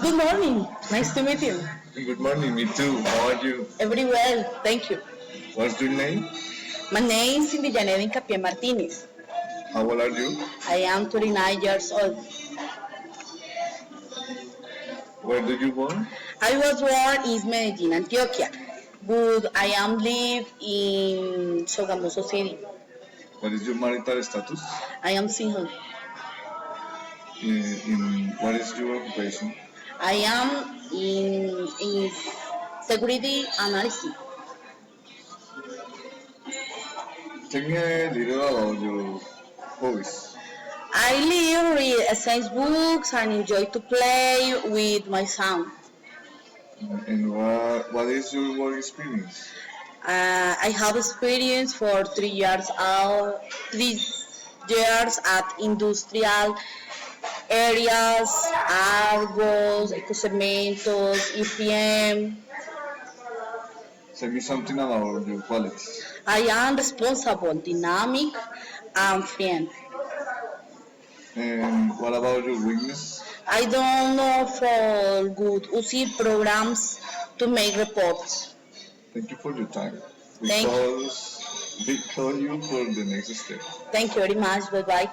Good morning. Nice to meet you. Good morning, me too. How are you? Very well, thank you. What's your name? My name is Cindy Janet Incapié Martinez. How old are you? I am 29 years old. Where did you born? I was born in Medellin, Antioquia, but I am live in Sogamoso City. What is your marital status? I am single. What is your occupation? I am in security analysis. Tell me a little about your hobbies. I live, read science books, and enjoy to play with my son. And what is your work experience? I have experience for 3 years out, 3 years at industrial areas, Argos, Ecocementos, EPM. Tell me something about your qualities. I am responsible, dynamic, and friend. And what about your weakness? I don't know for good using programs to make reports. Thank you for your time. Thank you. We call you for the next step. Thank you very much. Bye bye.